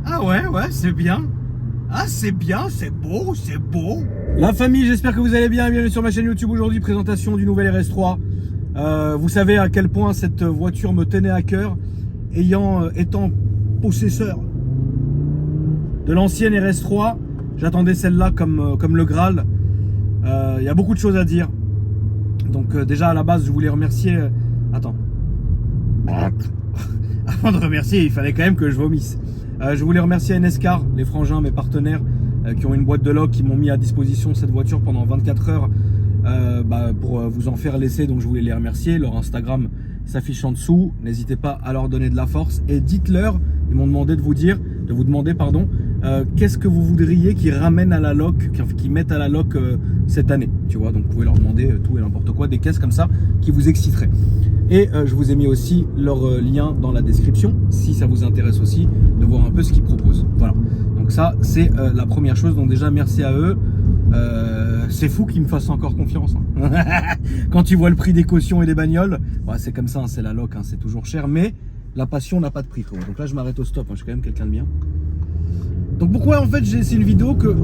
Ah ouais, c'est bien. Ah, c'est bien, c'est beau, c'est beau. La famille, j'espère que vous allez bien. Bienvenue sur ma chaîne YouTube. Aujourd'hui, présentation du nouvel RS3. Vous savez à quel point cette voiture me tenait à cœur, étant possesseur de l'ancienne RS3. J'attendais celle-là comme le Graal. Il y a beaucoup de choses à dire. Donc déjà à la base, je voulais remercier... Attends. Avant de remercier, il fallait quand même que je vomisse. Je voulais remercier NSCar, les frangins, mes partenaires, qui ont une boîte de log, qui m'ont mis à disposition cette voiture pendant 24 heures pour vous en faire l'essai. Donc je voulais les remercier. Leur Instagram s'affiche en dessous. N'hésitez pas à leur donner de la force. Et dites-leur, ils m'ont demandé de vous demander, qu'est-ce que vous voudriez qu'ils ramènent à la loc, qu'ils mettent à la loc cette année. Tu vois, donc vous pouvez leur demander tout et n'importe quoi, des caisses comme ça qui vous exciteraient. Et je vous ai mis aussi leur lien dans la description, si ça vous intéresse aussi, de voir un peu ce qu'ils proposent. Voilà, donc ça c'est la première chose, donc déjà merci à eux. C'est fou qu'ils me fassent encore confiance. Hein. Quand tu vois le prix des cautions et des bagnoles, c'est comme ça, hein, c'est la loc, hein, c'est toujours cher, mais la passion n'a pas de prix. Frérot. Donc là je m'arrête au stop, hein, je suis quand même quelqu'un de bien. Donc pourquoi en fait c'est une vidéo que...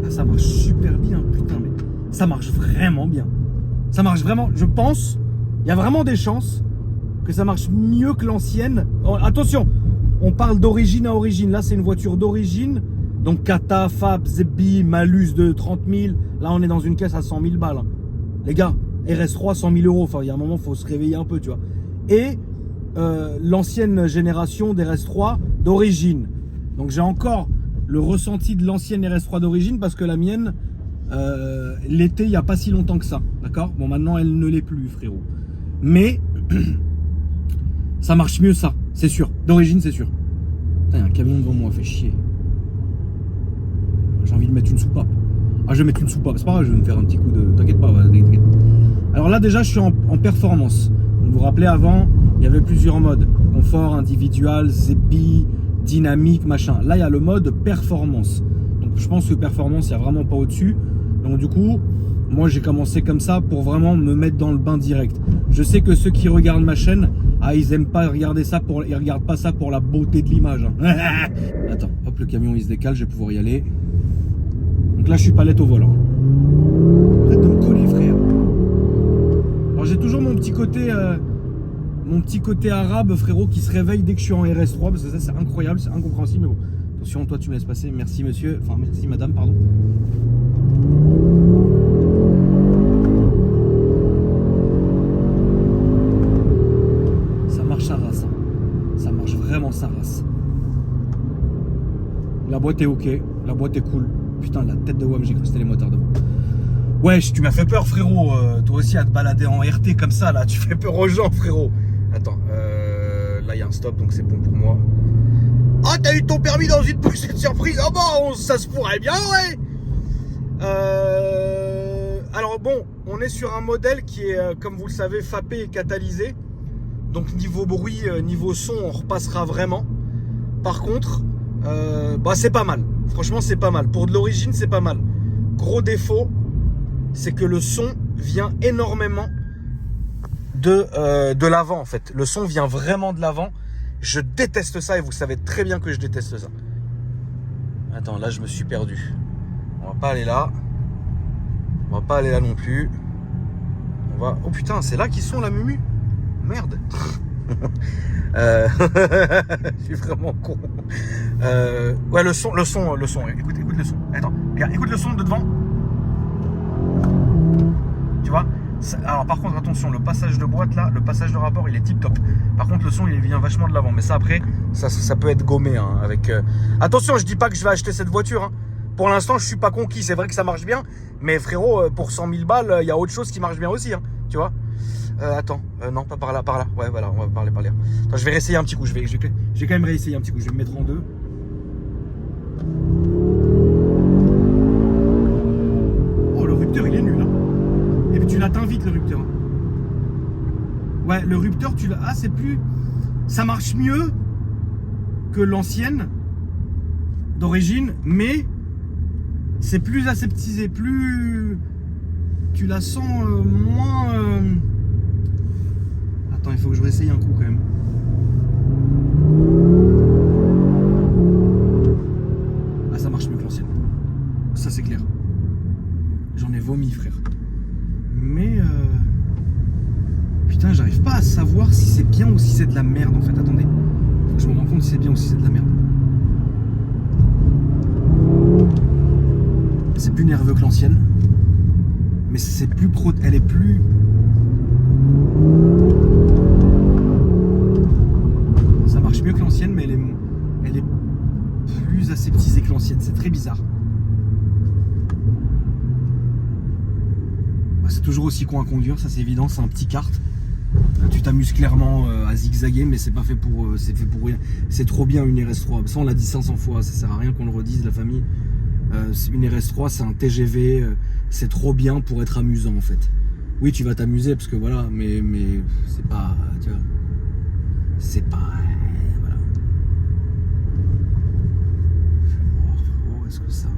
Ah, ça marche super bien, putain, mais ça marche vraiment bien. Ça marche vraiment, je pense, il y a vraiment des chances que ça marche mieux que l'ancienne. Oh, attention, on parle d'origine à origine. Là c'est une voiture d'origine, donc Kata, Fab, Zebi, malus de 30 000. Là on est dans une caisse à 100 000 balles. Hein. Les gars, RS3 100 000 euros. Enfin il y a un moment il faut se réveiller un peu, tu vois. Et l'ancienne génération d'RS3 d'origine. Donc j'ai encore le ressenti de l'ancienne RS3 d'origine parce que la mienne l'été il n'y a pas si longtemps que ça, d'accord. Bon maintenant elle ne l'est plus, frérot, mais ça marche mieux, ça c'est sûr, d'origine c'est sûr. Putain, il y a un camion devant moi, fait chier. J'ai envie de mettre une soupape. Ah, je vais mettre une soupape, c'est pas grave, je vais me faire un petit coup de... T'inquiète pas, t'inquiète. Alors là déjà je suis en performance. Donc, vous vous rappelez, avant il y avait plusieurs modes: confort, individual, Zebi, dynamique, machin. Là il y a le mode performance. Donc je pense que performance il n'y a vraiment pas au-dessus. Donc du coup, moi j'ai commencé comme ça pour vraiment me mettre dans le bain direct. Je sais que ceux qui regardent ma chaîne, ils aiment pas regarder ça ils regardent pas ça pour la beauté de l'image. Hein. Attends, hop, le camion il se décale, je vais pouvoir y aller. Donc là je suis palette au volant. Arrête de me coller, frère. Alors j'ai toujours mon petit côté arabe, frérot, qui se réveille dès que je suis en RS3, parce que ça c'est incroyable, c'est incompréhensible, mais bon. Attention, toi tu me laisses passer, merci monsieur, enfin merci madame, pardon. Ça marche sa race, hein. Ça marche vraiment sa race. La boîte est ok, la boîte est cool. Putain, la tête de WAM, j'ai cru que c'était les moteurs devant. Wesh, tu m'as fait peur, frérot. Toi aussi à te balader en RT comme ça, là, tu fais peur aux gens, frérot. Attends, là il y a un stop, donc c'est bon pour moi. Ah, t'as eu ton permis dans une poussée de surprise. Oh bon, ça se pourrait bien, ouais. Alors bon, on est sur un modèle qui est, comme vous le savez, fapé et catalysé. Donc niveau bruit, niveau son, on repassera vraiment. Par contre, c'est pas mal. Franchement, c'est pas mal. Pour de l'origine, c'est pas mal. Gros défaut, c'est que le son vient énormément de l'avant, en fait. Le son vient vraiment de l'avant. Je déteste ça et vous savez très bien que je déteste ça. Attends, là je me suis perdu. On va pas aller là. On va pas aller là non plus. On va... Oh putain, c'est là qu'ils sont, la mumu. Merde. Je suis vraiment con. Ouais, le son. Écoute le son. Attends, regarde, écoute le son de devant. Tu vois? Alors par contre attention, le passage de boîte là, le passage de rapport il est tip top. Par contre le son il vient vachement de l'avant. Mais ça après, ça peut être gommé hein, avec... Attention, je dis pas que je vais acheter cette voiture hein. Pour l'instant je suis pas conquis, c'est vrai que ça marche bien. Mais frérot, pour 100 000 balles, il y a autre chose qui marche bien aussi hein, tu vois. Attends, non pas par là, par là. Ouais voilà, on va parler par là. Attends, je vais réessayer un petit coup, je vais quand même réessayer un petit coup. Je vais me mettre en deux. Oh, le rupteur il est nul hein. Et puis tu l'atteins vite le rupteur. Ouais, le rupteur tu l'as... Ah, c'est plus... Ça marche mieux que l'ancienne d'origine, mais c'est plus aseptisé, plus... Tu la sens moins... Attends, il faut que je réessaye un coup quand même. bien ou si c'est de la merde en fait. Attendez, faut que je me rende compte si c'est bien ou si c'est de la merde. C'est plus nerveux que l'ancienne, mais c'est plus pro. Elle est plus. Ça marche mieux que l'ancienne, mais elle est plus aseptisée que l'ancienne. C'est très bizarre. C'est toujours aussi con à conduire, ça c'est évident, c'est un petit kart. Tu t'amuses clairement à zigzaguer, mais c'est pas fait pour, c'est fait pour rien. C'est trop bien une RS3. Ça on l'a dit 500 fois, ça sert à rien qu'on le redise, la famille. Une RS3 c'est un TGV, c'est trop bien pour être amusant en fait. Oui, tu vas t'amuser parce que voilà, mais c'est pas, tu vois, c'est pas, voilà. Oh, est-ce que ça,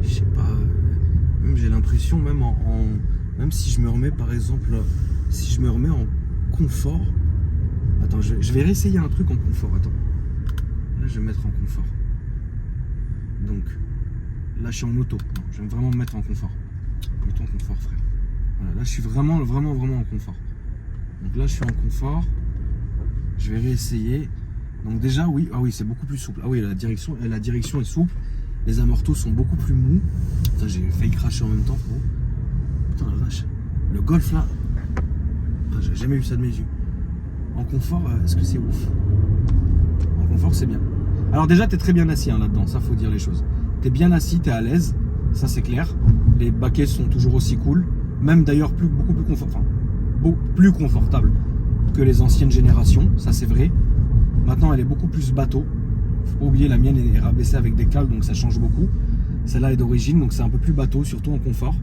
je sais pas. Même j'ai l'impression, même même si je me remets par exemple, si je me remets en confort. Attends, je vais réessayer un truc en confort. Attends. Là, je vais me mettre en confort. Donc, là, je suis en auto. Non, je vais vraiment me mettre en confort. Mets-toi en confort, frère. Voilà, là, je suis vraiment en confort. Donc là, je suis en confort. Je vais réessayer. Donc déjà, oui, ah oui, c'est beaucoup plus souple. Ah oui, la direction est souple. Les amortos sont beaucoup plus mous. Putain, j'ai failli cracher en même temps, gros. Putain, la vache. Le Golf, là. Putain, j'ai jamais vu ça de mes yeux. En confort, est-ce que c'est ouf? En confort, c'est bien. Alors déjà, t'es très bien assis hein, là-dedans. Ça, faut dire les choses. T'es bien assis, t'es à l'aise. Ça, c'est clair. Les baquets sont toujours aussi cool. Même d'ailleurs, beaucoup plus confortable. Enfin, beaucoup plus confortable que les anciennes générations. Ça, c'est vrai. Maintenant, elle est beaucoup plus bateau. Faut pas oublier, la mienne est rabaissée avec des cales, donc ça change beaucoup. Celle-là est d'origine, donc c'est un peu plus bateau, surtout en confort.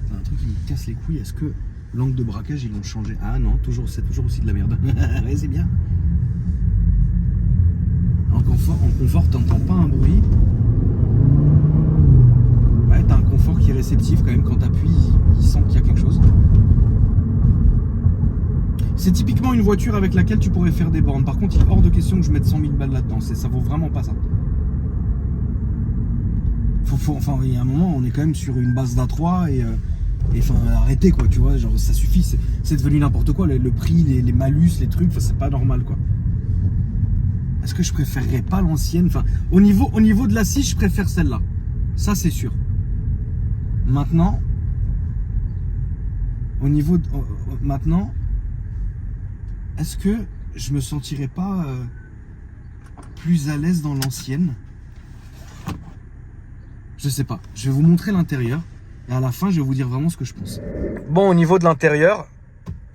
C'est un truc qui me casse les couilles. Est-ce que l'angle de braquage, ils l'ont changé? Ah non, c'est toujours aussi de la merde. Ouais, c'est bien. En confort, t'entends pas un bruit. Ouais, t'as un confort qui est réceptif quand même. Quand t'appuies, il sent qu'il y a quelque chose. C'est typiquement une voiture avec laquelle tu pourrais faire des bornes. Par contre, il est hors de question que je mette 100 000 balles là-dedans. Ça vaut vraiment pas ça. Enfin, il y a un moment, on est quand même sur une base d'A3 et enfin, arrêtez quoi, tu vois. Genre, ça suffit. C'est devenu n'importe quoi. Le prix, les malus, les trucs, c'est pas normal quoi. Est-ce que je préférerais pas l'ancienne? Enfin, au niveau de l'assise, je préfère celle-là. Ça, c'est sûr. Maintenant, maintenant. Est-ce que je me sentirais pas plus à l'aise dans l'ancienne? Je sais pas. Je vais vous montrer l'intérieur et à la fin, je vais vous dire vraiment ce que je pense. Bon, au niveau de l'intérieur,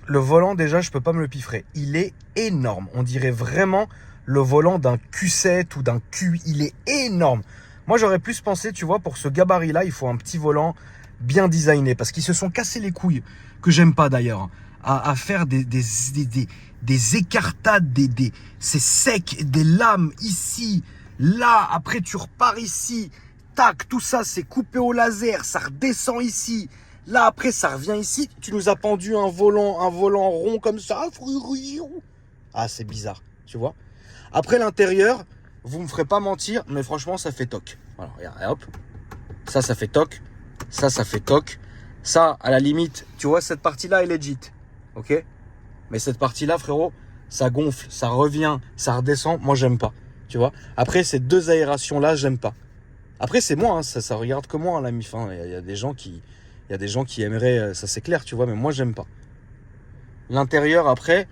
le volant déjà, je peux pas me le piffrer. Il est énorme. On dirait vraiment le volant d'un Q7 ou d'un Q. Il est énorme. Moi, j'aurais plus pensé, tu vois, pour ce gabarit-là, il faut un petit volant bien designé parce qu'ils se sont cassés les couilles, que j'aime pas d'ailleurs, à faire des écartades, c'est sec, des lames ici, là, après tu repars ici, tac, tout ça c'est coupé au laser, ça redescend ici, là après ça revient ici, tu nous as pendu un volant rond comme ça, ah c'est bizarre, tu vois. Après l'intérieur, vous me ferez pas mentir, mais franchement ça fait toc. Voilà, regarde, hop, ça fait toc, ça fait toc, ça à la limite, tu vois cette partie-là est legit, ok. Mais cette partie-là, frérot, ça gonfle, ça revient, ça redescend. Moi, j'aime pas. Tu vois. Après, ces deux aérations-là, j'aime pas. Après, c'est moi, hein, ça regarde que moi, hein, l'ami. Enfin, il y a des gens qui aimeraient, ça c'est clair, tu vois. Mais moi, j'aime pas. L'intérieur, après,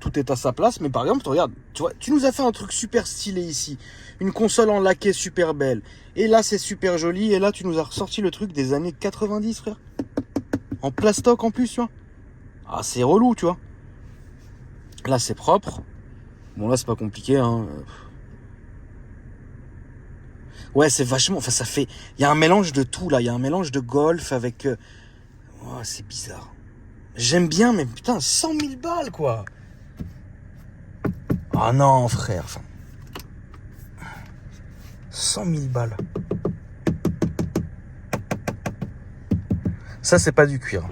tout est à sa place. Mais par exemple, regarde, tu vois, tu nous as fait un truc super stylé ici. Une console en laqué super belle. Et là, c'est super joli. Et là, tu nous as ressorti le truc des années 90, frère. En plastoc en plus, tu vois. Ah, c'est relou, tu vois. Là, c'est propre. Bon, là, c'est pas compliqué, hein. Ouais, c'est vachement... Enfin, ça fait... Il y a un mélange de tout, là. Il y a un mélange de Golf avec... Oh, c'est bizarre. J'aime bien, mais putain, 100 000 balles, quoi. Ah non, frère. Enfin... 100 000 balles. Ça, c'est pas du cuir.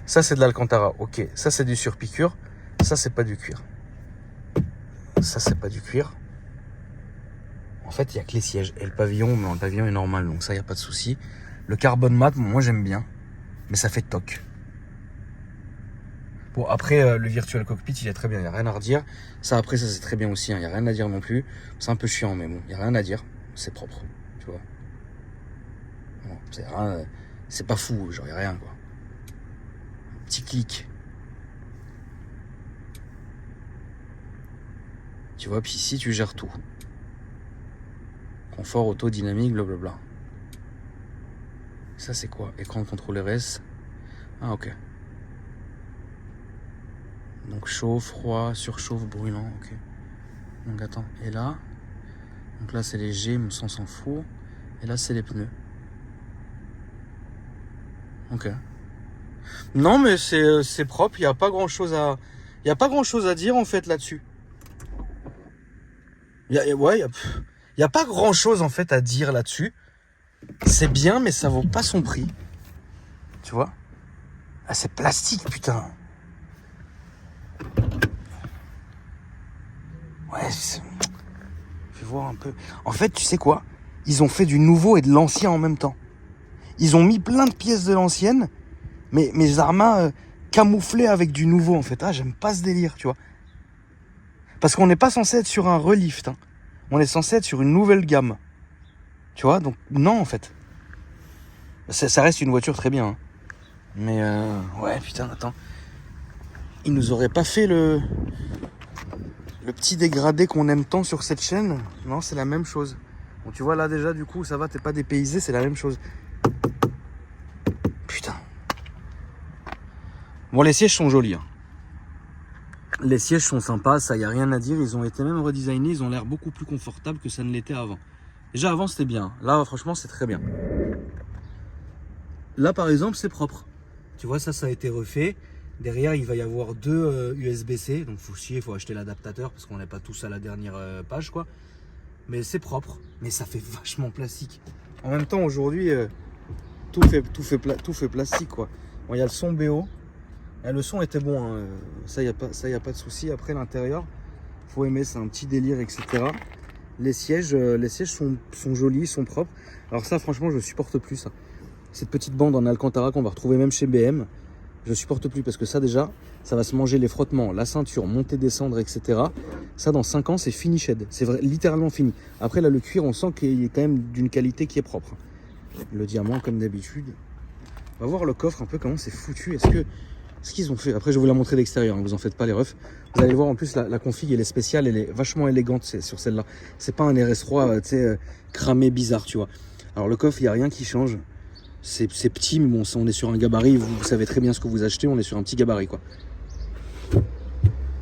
Ça, c'est de l'Alcantara. Ok. Ça, c'est du surpiqûre. Ça, c'est pas du cuir. Ça, c'est pas du cuir. En fait, il y a que les sièges. Et le pavillon, mais le pavillon est normal. Donc ça, il n'y a pas de souci. Le carbone mat, moi, j'aime bien. Mais ça fait toc. Bon, après, le virtual cockpit, il est très bien, il n'y a rien à redire. Ça, après, ça c'est très bien aussi, il n'y a rien à dire non plus. C'est un peu chiant, mais bon, il n'y a rien à dire. C'est propre, tu vois. Bon, c'est rien, c'est pas fou, genre, il n'y a rien, quoi. Un petit clic. Tu vois, puis ici, tu gères tout. Confort, auto, dynamique, blablabla. Ça, c'est quoi? Écran de contrôle RS. Ah, ok. Donc chaud, froid, surchauffe, brûlant, ok. Donc attends, et là, donc là c'est léger, mais on s'en fout. Et là c'est les pneus. Ok. Non mais c'est propre, il n'y a pas grand chose à. Il y a pas grand chose à dire en fait là-dessus. Ouais, il y a pas grand chose en fait à dire là-dessus. C'est bien, mais ça vaut pas son prix. Tu vois? Ah, c'est plastique, putain. Ouais, je vais voir un peu. En fait, tu sais quoi? Ils ont fait du nouveau et de l'ancien en même temps. Ils ont mis plein de pièces de l'ancienne, mais mes Arma camouflées avec du nouveau en fait. Ah, j'aime pas ce délire, tu vois. Parce qu'on n'est pas censé être sur un relift. Hein. On est censé être sur une nouvelle gamme. Tu vois, donc non en fait. Ça reste une voiture très bien. Hein. Mais ouais, putain, attends. Ils nous auraient pas fait le petit dégradé qu'on aime tant sur cette chaîne. Non, c'est la même chose. Bon, tu vois là déjà, du coup, ça va, t'es pas dépaysé, c'est la même chose. Putain. Bon, les sièges sont jolis. Hein. Les sièges sont sympas, ça y a rien à dire. Ils ont été même redesignés, ils ont l'air beaucoup plus confortables que ça ne l'était avant. Déjà avant c'était bien. Là, franchement, c'est très bien. Là, par exemple, c'est propre. Tu vois, ça a été refait. Derrière, il va y avoir deux USB-C. Donc, faut chier, faut acheter l'adaptateur parce qu'on n'est pas tous à la dernière page, quoi. Mais c'est propre. Mais ça fait vachement plastique. En même temps, aujourd'hui, tout fait plastique, quoi. Bon, il y a le son BO. Le son était bon. Hein. Ça, il n'y a pas de souci. Après, l'intérieur, faut aimer. C'est un petit délire, etc. Les sièges sont jolis, sont propres. Alors ça, franchement, je supporte plus ça. Cette petite bande en Alcantara qu'on va retrouver même chez BM, je supporte plus parce que ça déjà, ça va se manger les frottements, la ceinture, monter, descendre, etc. Ça dans 5 ans c'est fini shed, c'est vrai, littéralement fini. Après là le cuir on sent qu'il est quand même d'une qualité qui est propre. Le diamant comme d'habitude. On va voir le coffre un peu comment c'est foutu. Ce qu'ils ont fait, après je vais vous la montrer d'extérieur, hein, vous en faites pas les refs. Vous allez voir en plus la config elle est spéciale, elle est vachement élégante sur celle-là. C'est pas un RS3 tu sais, cramé bizarre tu vois. Alors le coffre il n'y a rien qui change. C'est petit, mais bon, on est sur un gabarit, vous savez très bien ce que vous achetez, on est sur un petit gabarit, quoi.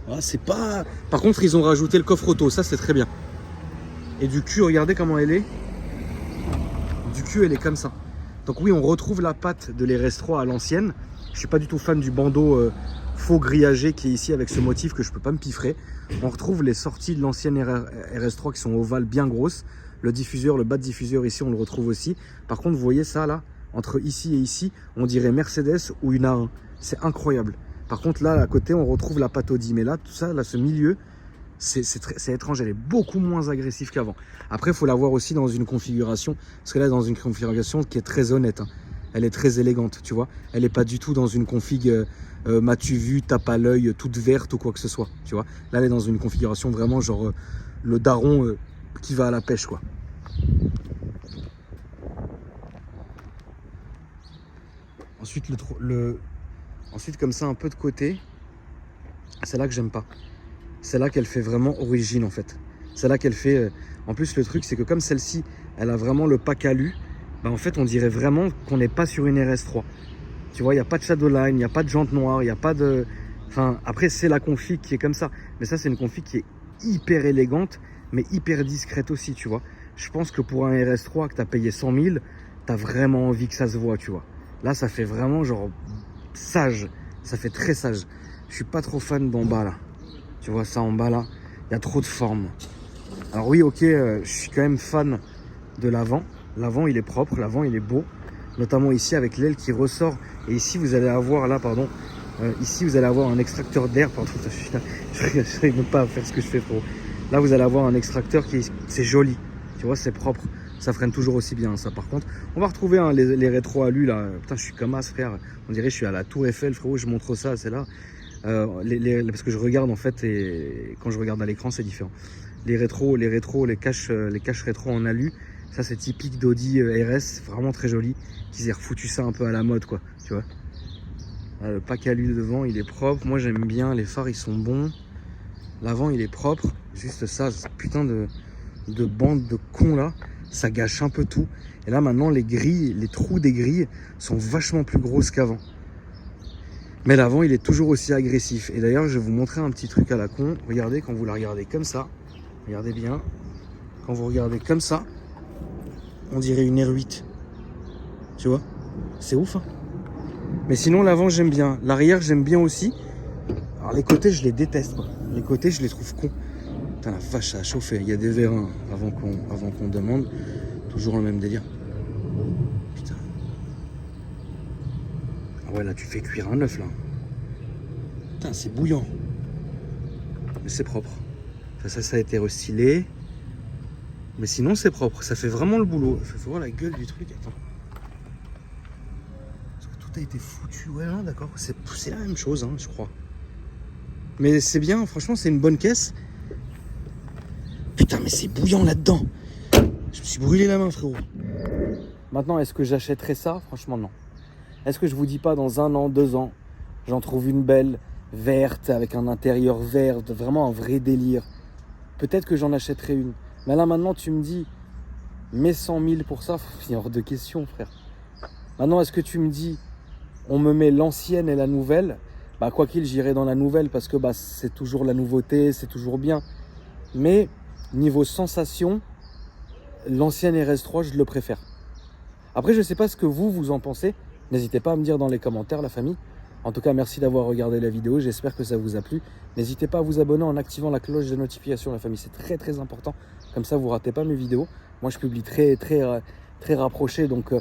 Ah, c'est pas... Par contre, ils ont rajouté le coffre auto, ça c'est très bien. Et du cul, regardez comment elle est. Du cul, elle est comme ça. Donc oui, on retrouve la patte de l'RS3 à l'ancienne. Je suis pas du tout fan du bandeau faux grillagé qui est ici avec ce motif que je peux pas me piffrer. On retrouve les sorties de l'ancienne RS3 qui sont ovales bien grosses. Le diffuseur, le bas de diffuseur ici, on le retrouve aussi. Par contre, vous voyez ça là? Entre ici et ici, on dirait Mercedes ou une A1. C'est incroyable. Par contre, là, à côté, on retrouve la patte Audi. Mais là, tout ça, là, ce milieu, c'est étrange. Elle est beaucoup moins agressive qu'avant. Après, il faut la voir aussi dans une configuration. Parce que là, dans une configuration qui est très honnête. Hein. Elle est très élégante, tu vois. Elle n'est pas du tout dans une config m'as-tu vu, tape à l'œil, toute verte ou quoi que ce soit. Tu vois. Là, elle est dans une configuration vraiment genre le daron qui va à la pêche, quoi. Ensuite, ensuite, comme ça, un peu de côté, c'est là que j'aime pas. C'est là qu'elle fait vraiment origine, en fait. C'est là qu'elle fait... En plus, le truc, c'est que comme celle-ci, elle a vraiment le pack alu, bah, en fait, on dirait vraiment qu'on n'est pas sur une RS3. Tu vois, il n'y a pas de shadowline, il n'y a pas de jante noire, il n'y a pas de... Enfin, après, c'est la config qui est comme ça. Mais ça, c'est une config qui est hyper élégante, mais hyper discrète aussi, tu vois. Je pense que pour un RS3 que tu as payé 100 000, tu as vraiment envie que ça se voit, tu vois. Là, ça fait vraiment genre sage. Ça fait très sage. Je suis pas trop fan d'en bas là. Tu vois ça en bas là, il y a trop de formes. Alors oui, ok, je suis quand même fan de l'avant. L'avant, il est propre, l'avant, il est beau. Notamment ici avec l'aile qui ressort. Et ici, vous allez avoir là, pardon. Ici, vous allez avoir un extracteur d'air. Pardon, je n'arrive même pas à faire ce que je fais, frérot. Là, vous allez avoir un extracteur c'est joli. Tu vois, c'est propre. Ça freine toujours aussi bien, ça. Par contre, on va retrouver hein, les rétros alu là. Putain, je suis comme as, frère. On dirait que je suis à la Tour Eiffel, frérot. Je montre ça, c'est là. Parce que je regarde en fait, et quand je regarde à l'écran, c'est différent. Les caches rétro en alu, ça c'est typique d'Audi RS, vraiment très joli, qu'ils aient refoutu ça un peu à la mode, quoi, tu vois. Le pack alu devant, il est propre. Moi j'aime bien, les phares ils sont bons. L'avant il est propre. Juste ça, ce putain de bande de cons là, ça gâche un peu tout. Et là maintenant les grilles, les trous des grilles sont vachement plus grosses qu'avant. Mais l'avant il est toujours aussi agressif. Et d'ailleurs je vais vous montrer un petit truc à la con. Regardez, quand vous la regardez comme ça, regardez bien, quand vous regardez comme ça, on dirait une R8. Tu vois, c'est ouf, hein. Mais sinon l'avant j'aime bien, l'arrière j'aime bien aussi. Alors les côtés je les déteste, quoi. Les côtés je les trouve cons. Putain la vache, ça a chauffé. Il y a des vérins avant qu'on demande. Toujours le même délire. Putain. Ah ouais, là tu fais cuire un œuf là. Putain, c'est bouillant. Mais c'est propre. Ça a été restylé. Mais sinon c'est propre. Ça fait vraiment le boulot. Il faut voir la gueule du truc. Attends. Parce que tout a été foutu. Ouais, non, d'accord. C'est la même chose, hein, je crois. Mais c'est bien. Franchement, c'est une bonne caisse. Putain, mais c'est bouillant là-dedans. Je me suis brûlé la main, frérot. Maintenant, est-ce que j'achèterais ça? Franchement, non. Est-ce que je vous dis pas, dans 1 an, 2 ans, j'en trouve une belle, verte, avec un intérieur vert, vraiment un vrai délire. Peut-être que j'en achèterai une. Mais là, maintenant, tu me dis, mets 100 000 pour ça, il y a hors de question, frère. Maintenant, est-ce que tu me dis, on me met l'ancienne et la nouvelle? Bah, quoi qu'il, j'irai dans la nouvelle parce que bah, c'est toujours la nouveauté, c'est toujours bien. Mais niveau sensation, l'ancienne RS3, je le préfère. Après, je ne sais pas ce que vous en pensez. N'hésitez pas à me dire dans les commentaires, la famille. En tout cas, merci d'avoir regardé la vidéo. J'espère que ça vous a plu. N'hésitez pas à vous abonner en activant la cloche de notification, la famille. C'est très, très important. Comme ça, vous ne ratez pas mes vidéos. Moi, je publie très rapproché. Donc,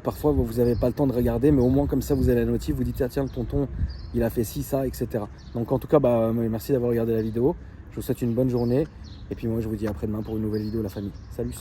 parfois, vous n'avez pas le temps de regarder. Mais au moins, comme ça, vous avez la notif. Vous dites, ah, tiens, le tonton, il a fait ci, ça, etc. Donc, en tout cas, bah, merci d'avoir regardé la vidéo. Je vous souhaite une bonne journée. Et puis, moi, je vous dis à après-demain pour une nouvelle vidéo, la famille. Salut!